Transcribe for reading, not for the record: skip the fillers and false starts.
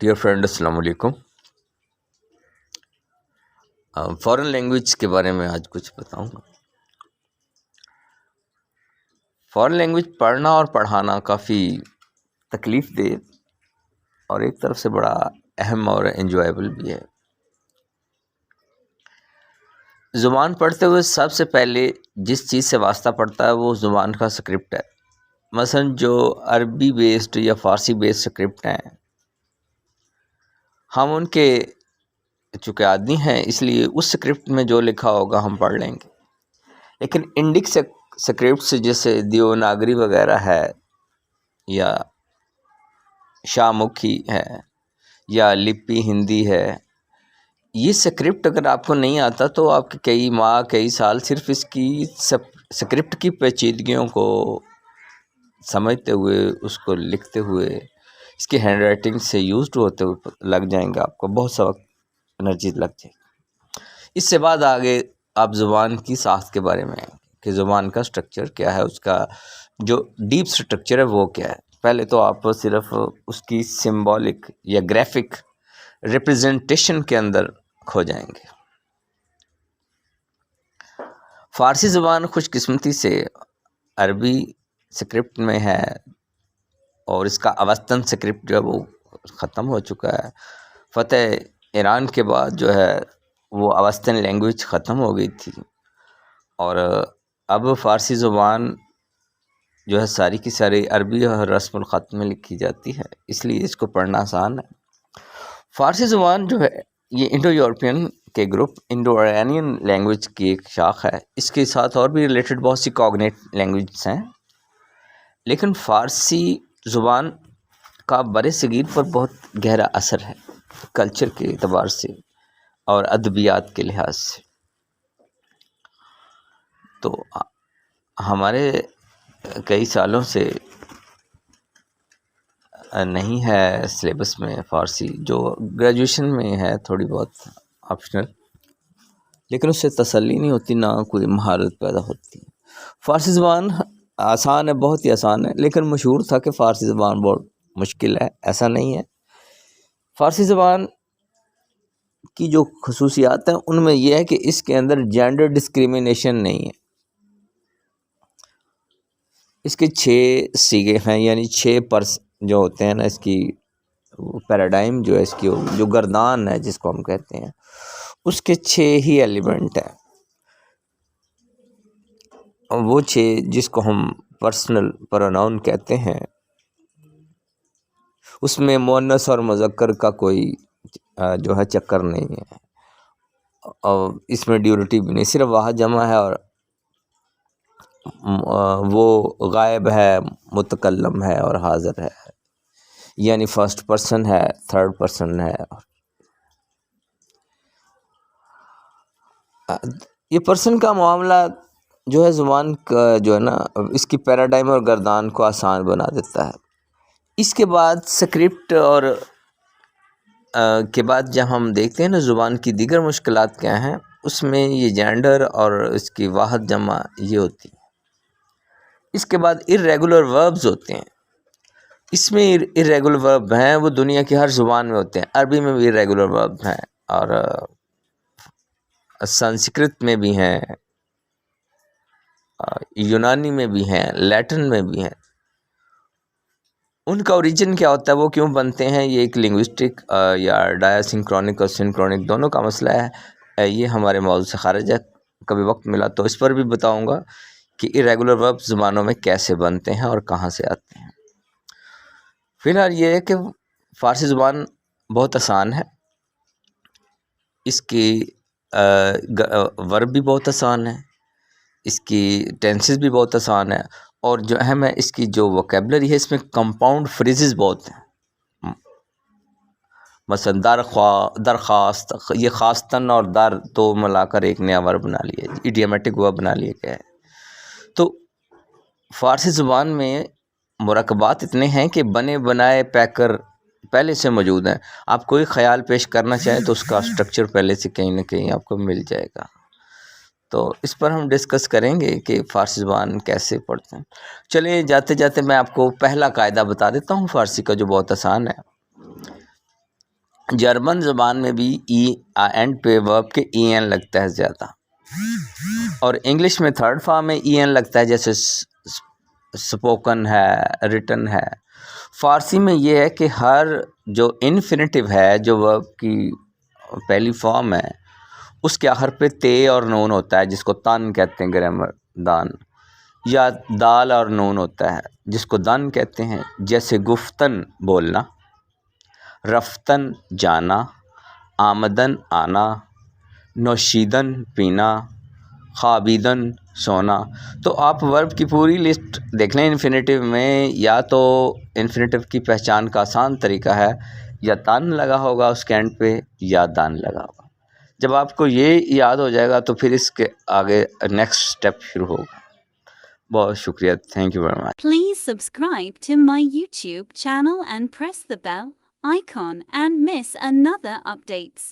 Dear friend, السلام علیکم۔ Foreign language کے بارے میں آج کچھ بتاؤں گا۔ فارن لینگویج پڑھنا اور پڑھانا کافی تکلیف دہ اور ایک طرف سے بڑا اہم اور انجوائبل بھی ہے۔ زبان پڑھتے ہوئے سب سے پہلے جس چیز سے واسطہ پڑتا ہے وہ زبان کا سکرپٹ ہے۔ مثلا جو عربی بیسڈ یا فارسی بیسڈ سکرپٹ ہیں، ہم ان کے چونکہ عادی ہیں، اس لیے اس سکرپٹ میں جو لکھا ہوگا ہم پڑھ لیں گے۔ لیکن انڈک سکرپٹس جیسے دیوناگری وغیرہ ہے یا شامکھی ہے یا لپی ہندی ہے، یہ سکرپٹ اگر آپ کو نہیں آتا تو آپ کے کئی ماہ کئی سال صرف اس کی سکرپٹ کی پیچیدگیوں کو سمجھتے ہوئے، اس کو لکھتے ہوئے، اس کی ہینڈ رائٹنگ سے یوزڈ ہوتے ہوئے لگ جائیں گے، آپ کو بہت سا وقت انرجی لگ جائے گی۔ اس سے بعد آگے آپ زبان کی ساخت کے بارے میں آئیں گے کہ زبان کا سٹرکچر کیا ہے، اس کا جو ڈیپ سٹرکچر ہے وہ کیا ہے۔ پہلے تو آپ صرف اس کی سمبولک یا گرافک ریپرزنٹیشن کے اندر کھو جائیں گے۔ فارسی زبان خوش قسمتی سے عربی سکرپٹ میں ہے اور اس کا اوسطن سکرپٹ جو ہے وہ ختم ہو چکا ہے۔ فتح ایران کے بعد جو ہے وہ اوسطن لینگویج ختم ہو گئی تھی، اور اب فارسی زبان جو ہے ساری کی ساری عربی اور رسم الخط میں لکھی جاتی ہے، اس لیے اس کو پڑھنا آسان ہے۔ فارسی زبان جو ہے یہ انڈو یورپین کے گروپ انڈو ایرانین لینگویج کی ایک شاخ ہے۔ اس کے ساتھ اور بھی ریلیٹڈ بہت سی کوگنیٹ لینگویجز ہیں، لیکن فارسی زبان کا بر صغیر پر بہت گہرا اثر ہے کلچر کے اعتبار سے اور ادبیات کے لحاظ سے۔ تو ہمارے کئی سالوں سے نہیں ہے سلیبس میں فارسی، جو گریجویشن میں ہے تھوڑی بہت آپشنل، لیکن اس سے تسلی نہیں ہوتی، نہ کوئی مہارت پیدا ہوتی۔ فارسی زبان آسان ہے، بہت ہی آسان ہے، لیکن مشہور تھا کہ فارسی زبان بہت مشکل ہے، ایسا نہیں ہے۔ فارسی زبان کی جو خصوصیات ہیں ان میں یہ ہے کہ اس کے اندر جینڈر ڈسکریمنیشن نہیں ہے۔ اس کے 6 صیغے ہیں، یعنی 6 پرس جو ہوتے ہیں نا، اس کی پیراڈائم جو ہے، اس کی جو گردان ہے جس کو ہم کہتے ہیں، اس کے 6 ہی ایلیمنٹ ہیں۔ وہ 6 جس کو ہم پرسنل پروناؤن کہتے ہیں، اس میں مؤنث اور مذکر کا کوئی جو ہے چکر نہیں ہے، اور اس میں ڈیورٹی بھی نہیں، صرف واحد جمع ہے، اور وہ غائب ہے، متکلم ہے اور حاضر ہے، یعنی فرسٹ پرسن ہے، تھرڈ پرسن ہے۔ یہ پرسن کا معاملہ جو ہے زبان کا جو ہے نا، اس کی پیراڈائم اور گردان کو آسان بنا دیتا ہے۔ اس کے بعد سکرپٹ اور کے بعد جب ہم دیکھتے ہیں نا زبان کی دیگر مشکلات کیا ہیں، اس میں یہ جینڈر اور اس کی واحد جمع یہ ہوتی ہے۔ اس کے بعد irregular verbs ہوتے ہیں۔ اس میں irregular verb ہیں، وہ دنیا کی ہر زبان میں ہوتے ہیں۔ عربی میں بھی irregular verb ہیں، اور سنسکرت میں بھی ہیں، یونانی میں بھی ہیں، لیٹن میں بھی ہیں۔ ان کا اوریجن کیا ہوتا ہے، وہ کیوں بنتے ہیں، یہ ایک لنگوسٹک یا ڈایا سنکرونک اور سنکرونک دونوں کا مسئلہ ہے۔ یہ ہمارے موضوع سے خارج ہے، کبھی وقت ملا تو اس پر بھی بتاؤں گا کہ irregular verbs زبانوں میں کیسے بنتے ہیں اور کہاں سے آتے ہیں۔ فی الحال یہ ہے کہ فارسی زبان بہت آسان ہے، اس کی ورب بھی بہت آسان ہے، اس کی ٹینسز بھی بہت آسان ہے، اور جو اہم ہے اس کی جو ووکیبلری ہے، اس میں کمپاؤنڈ فریزز بہت ہیں۔ مثلا درخواست، یہ خواستن اور در تو ملا کر ایک نیا ورب بنا لیا، ایڈیامیٹک ورب بنا لیا گیا ہے۔ تو فارسی زبان میں مرکبات اتنے ہیں کہ بنے بنائے پیکر پہلے سے موجود ہیں۔ آپ کوئی خیال پیش کرنا چاہیں تو اس کا سٹرکچر پہلے سے کہیں نہ کہیں آپ کو مل جائے گا۔ تو اس پر ہم ڈسکس کریں گے کہ فارسی زبان کیسے پڑھتے ہیں۔ چلیے جاتے جاتے میں آپ کو پہلا قاعدہ بتا دیتا ہوں فارسی کا، جو بہت آسان ہے۔ جرمن زبان میں بھی ای اینڈ پہ ورب کے ای این لگتا ہے زیادہ، اور انگلش میں تھرڈ فارم میں ای این لگتا ہے، جیسے سپوکن ہے، ریٹن ہے۔ فارسی میں یہ ہے کہ ہر جو انفینیٹیو ہے، جو ورب کی پہلی فارم ہے، اس کے آخر پہ تے اور نون ہوتا ہے، جس کو تن کہتے ہیں گرامر دان، یا دال اور نون ہوتا ہے جس کو دن کہتے ہیں، جیسے گفتن بولنا، رفتن جانا، آمدن آنا، نوشیدن پینا، خوابیدن سونا۔ تو آپ ورب کی پوری لسٹ دیکھ لیں انفینیٹیو میں، یا تو انفینیٹیو کی پہچان کا آسان طریقہ ہے، یا تن لگا ہوگا اس کے اینڈ پہ یا دان لگا ہوگا۔ جب آپ کو یہ یاد ہو جائے گا تو پھر اس کے آگے نیکسٹ اسٹیپ شروع ہوگا۔ بہت شکریہ، thank you very much. Please subscribe to my YouTube channel and press the bell icon and miss another updates.